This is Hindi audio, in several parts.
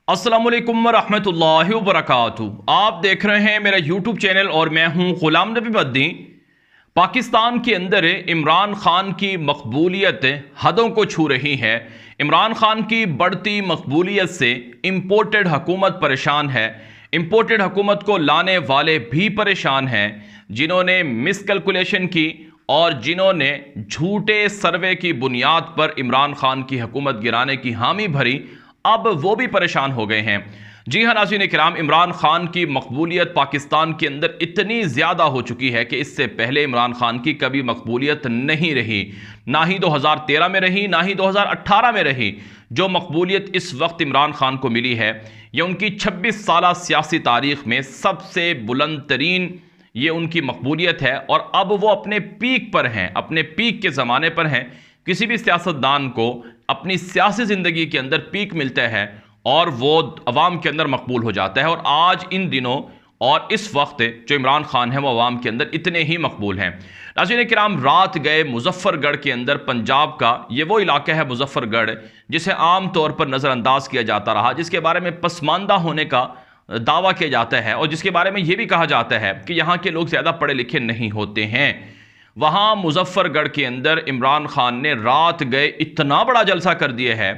अस्सलाम वालेकुम रहमतुल्लाहि व बरकातुहू। आप देख रहे हैं मेरा यूट्यूब चैनल और मैं हूं गुलाम नबी बद्दी। पाकिस्तान के अंदर इमरान खान की मकबूलियत हदों को छू रही है। इमरान खान की बढ़ती मकबूलियत से इम्पोर्टेड हुकूमत परेशान है। इम्पोर्टेड हुकूमत को लाने वाले भी परेशान हैं, जिन्होंने मिसकैलकुलेशन की और जिन्होंने झूठे सर्वे की बुनियाद पर इमरान खान की हुकूमत गिराने की हामी भरी, अब वो भी परेशान हो गए हैं। जी हाँ नाज़रीन किराम, इमरान खान की मकबूलियत पाकिस्तान के अंदर इतनी ज़्यादा हो चुकी है कि इससे पहले इमरान खान की कभी मकबूलियत नहीं रही, ना ही 2013 में रही, ना ही 2018 में रही। जो मकबूलियत इस वक्त इमरान खान को मिली है, ये उनकी 26 साला सियासी तारीख में सबसे बुलंद तरीन ये उनकी मकबूलियत है। और अब वो अपने पीक पर हैं, अपने पीक के ज़माने पर हैं। किसी भी सियासतदान को अपनी सियासी ज़िंदगी के अंदर पीक मिलता है और वो अवाम के अंदर मकबूल हो जाता है। और आज इन दिनों और इस वक्त जो इमरान खान है वो अवाम के अंदर इतने ही मकबूल हैं। नाज़रीन किराम, रात गए मुजफ्फरगढ़ के अंदर, पंजाब का ये वो इलाका है मुजफ्फरगढ़ जिसे आम तौर पर नज़रअंदाज किया जाता रहा, जिसके बारे में पसमानदा होने का दावा किया जाता है और जिसके बारे में यह भी कहा जाता है कि यहाँ के लोग ज़्यादा पढ़े लिखे नहीं होते हैं। वहाँ मुजफ्फरगढ़ के अंदर इमरान खान ने रात गए इतना बड़ा जलसा कर दिया है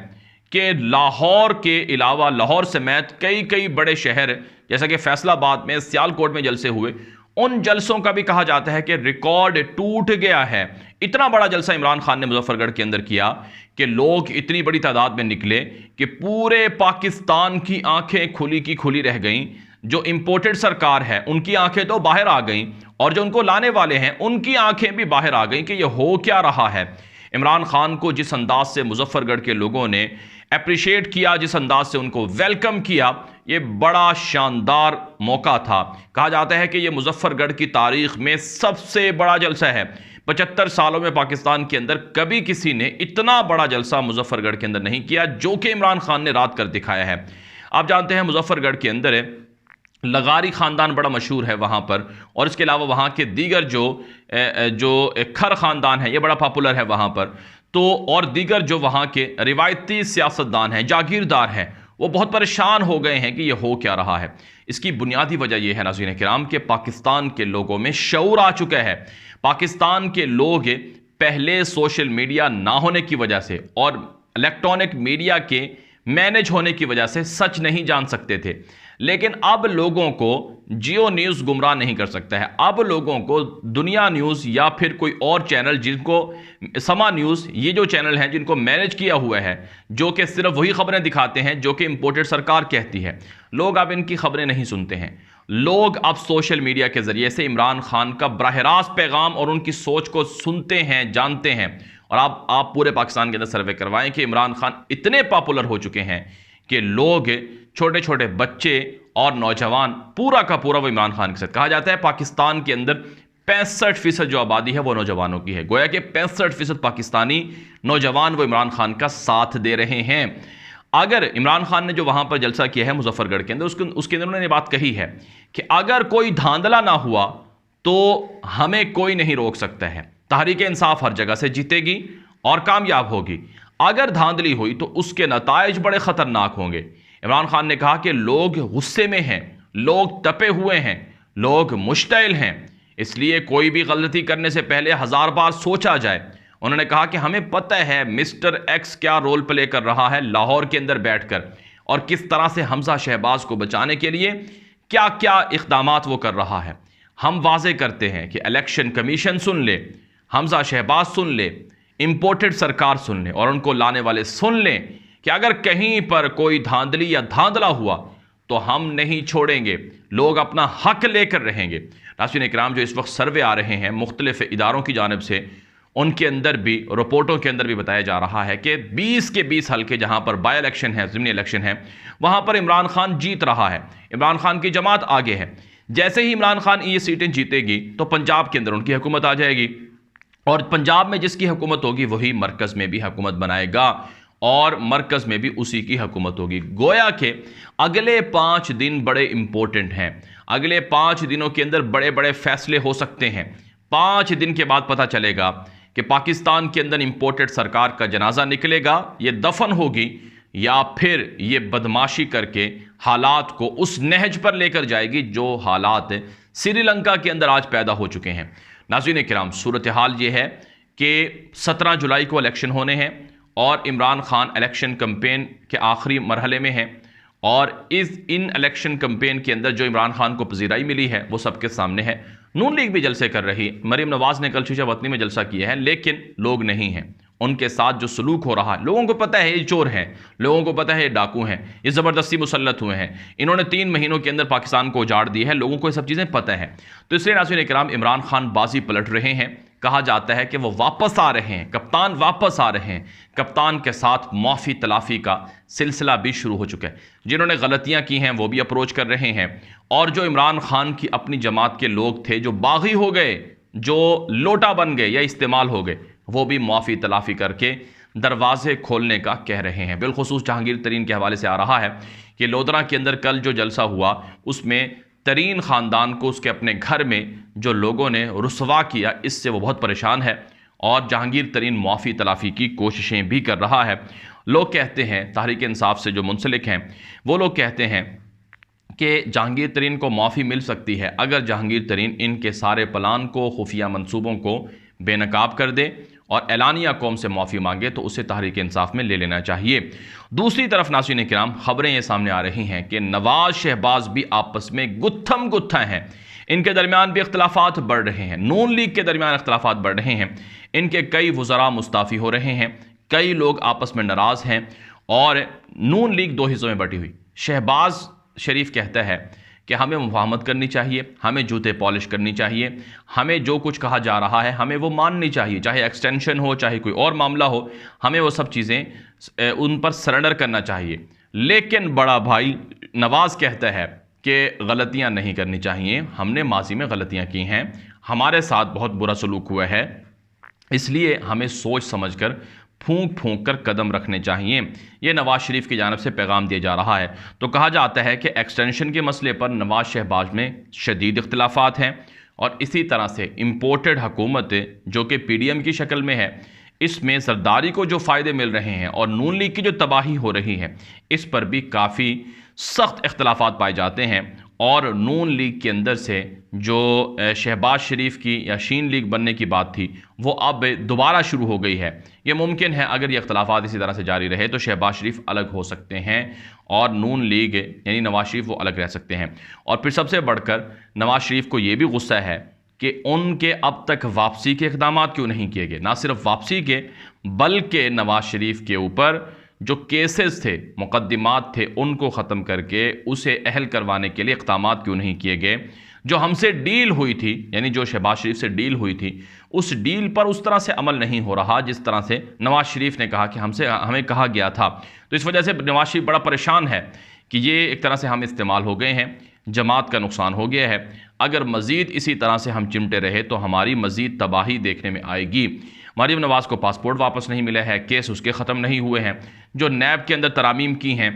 कि लाहौर के अलावा, लाहौर समेत कई कई बड़े शहर जैसा कि फैसलाबाद में, सियालकोट में जलसे हुए, उन जलसों का भी कहा जाता है कि रिकॉर्ड टूट गया है। इतना बड़ा जलसा इमरान खान ने मुजफ्फरगढ़ के अंदर किया कि लोग इतनी बड़ी तादाद में निकले कि पूरे पाकिस्तान की आंखें खुली की खुली रह गईं। जो इंपोर्टेड सरकार है उनकी आंखें तो बाहर आ गईं और जो उनको लाने वाले हैं उनकी आंखें भी बाहर आ गईं कि यह हो क्या रहा है। इमरान खान को जिस अंदाज से मुजफ्फरगढ़ के लोगों ने अप्रिशिएट किया, जिस अंदाज से उनको वेलकम किया, ये बड़ा शानदार मौका था। कहा जाता है कि यह मुजफ्फरगढ़ की तारीख में सबसे बड़ा जलसा है। 75 सालों में पाकिस्तान के अंदर कभी किसी ने इतना बड़ा जलसा मुजफ्फरगढ़ के अंदर नहीं किया, जो कि इमरान खान ने रात कर दिखाया है। आप जानते हैं मुजफ्फरगढ़ के अंदर लगारी ख़ानदान बड़ा मशहूर है वहाँ पर, और इसके अलावा वहाँ के दीगर जो खर ख़ानदान है ये बड़ा पॉपुलर है वहाँ पर। तो और दीगर जो वहाँ के रिवायती सियासतदान हैं, जागीरदार हैं, वो बहुत परेशान हो गए हैं कि ये हो क्या रहा है। इसकी बुनियादी वजह यह है नाज़रीन किराम कि पाकिस्तान के लोगों में शऊर आ चुका है। पाकिस्तान के लोग पहले सोशल मीडिया ना होने की वजह से और इलेक्ट्रॉनिक मीडिया के मैनेज होने की वजह से सच नहीं जान सकते थे, लेकिन अब लोगों को जियो न्यूज़ गुमराह नहीं कर सकता है। अब लोगों को दुनिया न्यूज़ या फिर कोई और चैनल, जिनको समा न्यूज़, ये जो चैनल हैं जिनको मैनेज किया हुआ है, जो कि सिर्फ वही खबरें दिखाते हैं जो कि इंपोर्टेड सरकार कहती है, लोग अब इनकी खबरें नहीं सुनते हैं। लोग अब सोशल मीडिया के ज़रिए से इमरान खान का बराह रास्त पैगाम और उनकी सोच को सुनते हैं, जानते हैं। और आप पूरे पाकिस्तान के अंदर सर्वे करवाएं कि इमरान खान इतने पॉपुलर हो चुके हैं कि लोग, छोटे छोटे बच्चे और नौजवान, पूरा का पूरा वो इमरान खान के साथ। कहा जाता है पाकिस्तान के अंदर 65% जो आबादी है वो नौजवानों की है। गोया कि 65% पाकिस्तानी नौजवान वो इमरान खान का साथ दे रहे हैं। अगर इमरान खान ने जो वहाँ पर जलसा किया है मुजफ्फरगढ़ के अंदर, उसके अंदर उन्होंने बात कही है कि अगर कोई धांधला ना हुआ तो हमें कोई नहीं रोक सकता है। तहरीक इंसाफ हर जगह से जीतेगी और कामयाब होगी। अगर धांधली हुई तो उसके नताइज बड़े खतरनाक होंगे। इमरान खान ने कहा कि लोग गुस्से में हैं, लोग तपे हुए हैं, लोग मुश्तइल हैं, इसलिए कोई भी गलती करने से पहले 1000 बार सोचा जाए। उन्होंने कहा कि हमें पता है मिस्टर एक्स क्या रोल प्ले कर रहा है लाहौर के अंदर बैठकर, और किस तरह से हमजा शहबाज को बचाने के लिए क्या क्या इक़दामात वो कर रहा है। हम वाजे करते हैं कि इलेक्शन कमीशन सुन ले, हमजा शहबाज सुन ले, इंपोर्टेड सरकार सुन ले और उनको लाने वाले सुन लें कि अगर कहीं पर कोई धांधली या धांधला हुआ तो हम नहीं छोड़ेंगे, लोग अपना हक लेकर रहेंगे। नाज़रीन इकराम, जो इस वक्त सर्वे आ रहे हैं मुख्तलिफ इदारों की जानिब से, उनके अंदर भी, रिपोर्टों के अंदर भी बताया जा रहा है कि 20 के 20 हल्के जहां पर बाई इलेक्शन है, ज़िमनी इलेक्शन है, वहां पर इमरान खान जीत रहा है। इमरान खान की जमात आगे है। जैसे ही इमरान खान ये सीटें जीतेगी तो पंजाब के अंदर उनकी हुकूमत आ जाएगी, और पंजाब में जिसकी हुकूमत होगी वही मरकज़ में भी हुकूमत बनाएगा और मरकज़ में भी उसी की हुकूमत होगी। गोया के अगले 5 दिन बड़े इंपॉर्टेंट हैं। अगले 5 दिनों के अंदर बड़े बड़े फैसले हो सकते हैं। 5 दिन के बाद पता चलेगा कि पाकिस्तान के अंदर इंपोर्टेड सरकार का जनाजा निकलेगा, ये दफन होगी, या फिर ये बदमाशी करके हालात को उस नहज पर लेकर जाएगी जो हालात श्रीलंका के अंदर आज पैदा हो चुके हैं। नाज़रीन किराम, सूरत हाल ये है कि 17 जुलाई को इलेक्शन होने हैं और इमरान खान इलेक्शन कैंपेन के आखिरी मरहले में हैं और इन इलेक्शन कैंपेन के अंदर जो इमरान खान को पजीराई मिली है वो सबके सामने है। नून लीग भी जलसे कर रही, मरीम नवाज ने कल शीशा वतनी में जलसा किया है, लेकिन लोग नहीं हैं। उनके साथ जो सलूक हो रहा है, लोगों को पता है ये चोर हैं, लोगों को पता है ये डाकू हैं, ये ज़बरदस्ती मुसल्लत हुए हैं, इन्होंने 3 महीनों के अंदर पाकिस्तान को उजाड़ दिया है, लोगों को ये सब चीज़ें पता है। तो इसलिए नाज़रीन इकराम, इमरान खान बाजी पलट रहे हैं। कहा जाता है कि वो वापस आ रहे हैं, कप्तान वापस आ रहे हैं। कप्तान के साथ माफ़ी तलाफ़ी का सिलसिला भी शुरू हो चुका है। जिन्होंने गलतियां की हैं वो भी अप्रोच कर रहे हैं और जो इमरान खान की अपनी जमात के लोग थे, जो बागी हो गए, जो लोटा बन गए या इस्तेमाल हो गए, वो भी माफ़ी तलाफ़ी करके दरवाजे खोलने का कह रहे हैं। बिलखुसूस जहांगीर तरीन के हवाले से आ रहा है कि लोधरा के अंदर कल जो जलसा हुआ उसमें तरीन ख़ानदान को उसके अपने घर में जो लोगों ने रुसवा किया, इससे वो बहुत परेशान है और जहांगीर तरीन माफ़ी तलाफ़ी की कोशिशें भी कर रहा है। लोग कहते हैं, तहरीक इंसाफ से जो मुंसलिक हैं वो लोग कहते हैं कि जहांगीर तरीन को माफ़ी मिल सकती है अगर जहांगीर तरीन इनके सारे प्लान को, खुफिया मंसूबों को बेनकाब कर दे और एलानिया कौम से माफ़ी मांगे, तो उसे तहरीक इंसाफ में ले लेना चाहिए। दूसरी तरफ नाज़रीन किराम, खबरें ये सामने आ रही हैं कि नवाज शहबाज भी आपस में गुत्थम गुत्था हैं, इनके दरमियान भी इख्तलाफात बढ़ रहे हैं, नून लीग के दरमियान इख्तलाफात बढ़ रहे हैं, इनके कई वज़रा मुस्ताफ़ी हो रहे हैं, कई लोग आपस में नाराज़ हैं और नून लीग 2 हिस्सों में बटी हुई। शहबाज शरीफ कहता है कि हमें मुफाहमत करनी चाहिए, हमें जूते पॉलिश करनी चाहिए, हमें जो कुछ कहा जा रहा है हमें वो माननी चाहिए, चाहे एक्सटेंशन हो, चाहे कोई और मामला हो, हमें वो सब चीज़ें उन पर सरेंडर करना चाहिए। लेकिन बड़ा भाई नवाज़ कहता है कि गलतियां नहीं करनी चाहिए, हमने माजी में गलतियां की हैं, हमारे साथ बहुत बुरा सलूक हुआ है, इसलिए हमें सोच समझकर फूंक फूंक कर कदम रखने चाहिए। ये नवाज शरीफ की जानिब से पैगाम दिया जा रहा है। तो कहा जाता है कि एक्सटेंशन के मसले पर नवाज शहबाज में शदीद इख्तिलाफात हैं और इसी तरह से इम्पोर्टेड हुकूमत जो कि PDM की शक्ल में है, इसमें सरदारी को जो फ़ायदे मिल रहे हैं और नून लीग की जो तबाही हो रही है, इस पर भी काफ़ी सख्त इख्तिलाफात पाए जाते हैं और नून लीग के अंदर से जो शहबाज शरीफ की या शीन लीग बनने की बात थी वो अब दोबारा शुरू हो गई है। ये मुमकिन है अगर ये इख्तिलाफात इसी तरह से जारी रहे तो शहबाज शरीफ अलग हो सकते हैं और नून लीग यानी नवाज शरीफ वो अलग रह सकते हैं। और फिर सबसे बढ़कर नवाज शरीफ को ये भी गुस्सा है कि उनके अब तक वापसी के इक़दाम क्यों नहीं किए गए। ना सिर्फ वापसी के बल्कि नवाज शरीफ के ऊपर जो केसेस थे, मुकदमात थे, उनको ख़त्म करके उसे अहल करवाने के लिए इक़दाम क्यों नहीं किए गए। जो हमसे डील हुई थी, यानी जो शहबाज शरीफ से डील हुई थी, उस डील पर उस तरह से अमल नहीं हो रहा जिस तरह से नवाज शरीफ ने कहा कि हमें कहा गया था। तो इस वजह से नवाज शरीफ बड़ा परेशान है कि ये एक तरह से हम इस्तेमाल हो गए हैं, जमात का नुकसान हो गया है। अगर मज़ीद इसी तरह से हम चिमटे रहे तो हमारी मज़ीद तबाही देखने में आएगी। मरीम नवाज़ को पासपोर्ट वापस नहीं मिला है, केस उसके ख़त्म नहीं हुए हैं, जो नैब के अंदर तरामीम की हैं,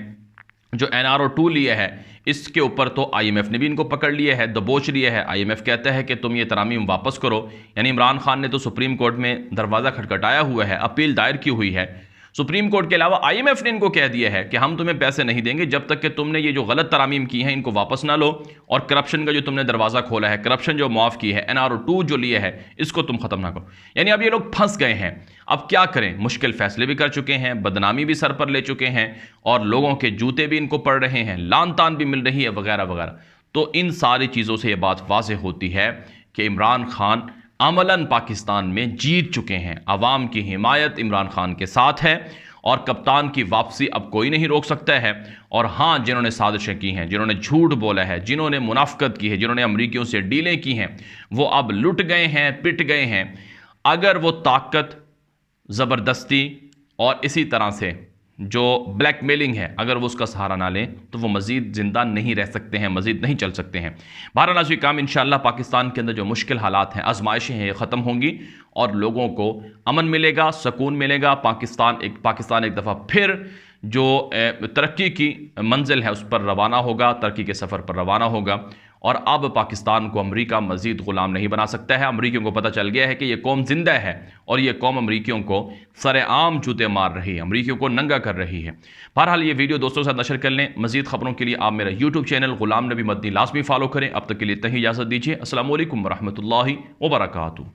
जो NRO 2 लिया है, इसके ऊपर तो IMF ने भी इनको पकड़ लिया है, दबोच लिया है। IMF कहता है कि तुम ये तरामीम वापस करो। यानी इमरान खान ने तो सुप्रीम कोर्ट में दरवाज़ा खटखटाया हुआ है, अपील दायर की हुई है। सुप्रीम कोर्ट के अलावा IMF ने इनको कह दिया है कि हम तुम्हें पैसे नहीं देंगे जब तक कि तुमने ये जो गलत तरामीम की हैं इनको वापस ना लो, और करप्शन का जो तुमने दरवाज़ा खोला है, करप्शन जो माफ़ की है, NRO 2 जो लिया है, इसको तुम ख़त्म ना करो। यानी अब ये लोग फंस गए हैं। अब क्या करें, मुश्किल फ़ैसले भी कर चुके हैं, बदनामी भी सर पर ले चुके हैं और लोगों के जूते भी इनको पड़ रहे हैं, लान तान भी मिल रही है वगैरह वगैरह। तो इन सारी चीज़ों से ये बात वाज़ेह होती है कि इमरान खान अमलन पाकिस्तान में जीत चुके हैं। अवाम की हिमायत इमरान खान के साथ है और कप्तान की वापसी अब कोई नहीं रोक सकता है। और हाँ, जिन्होंने साजिशें की हैं, जिन्होंने झूठ बोला है, जिन्होंने मुनाफकत की है, जिन्होंने अमरीकियों से डीलें की हैं, वो अब लुट गए हैं, पिट गए हैं। अगर वो ताकत, ज़बरदस्ती और इसी तरह से जो ब्लैकमेलिंग है, अगर वो उसका सहारा ना लें तो वो मज़ीद ज़िंदा नहीं रह सकते हैं, मज़ीद नहीं चल सकते हैं। बहरहाल आज काम इंशाअल्लाह पाकिस्तान के अंदर जो मुश्किल हालात हैं, आजमाइशें हैं, ये ख़त्म होंगी और लोगों को अमन मिलेगा, सुकून मिलेगा। पाकिस्तान एक दफ़ा फिर जो तरक्की की मंजिल है उस पर रवाना होगा, तरक्की के सफ़र पर रवाना होगा और अब पाकिस्तान को अमेरिका मजीद गुलाम नहीं बना सकता है। अमेरिकियों को पता चल गया है कि यह कौम जिंदा है और यह कौम अमेरिकियों को सरेआम जूते मार रही है, अमेरिकियों को नंगा कर रही है। बहरहाल ये वीडियो दोस्तों के साथ नशर कर लें। मजीद खबरों के लिए आप मेरा यूट्यूब चैनल गुलाम नबी मदनी लाजमी फॉलो करें। अब तक के लिए इतना ही इजाज़त दीजिए। अस्सलाम वालेकुम रहमतुल्लाहि व बरकातुहू।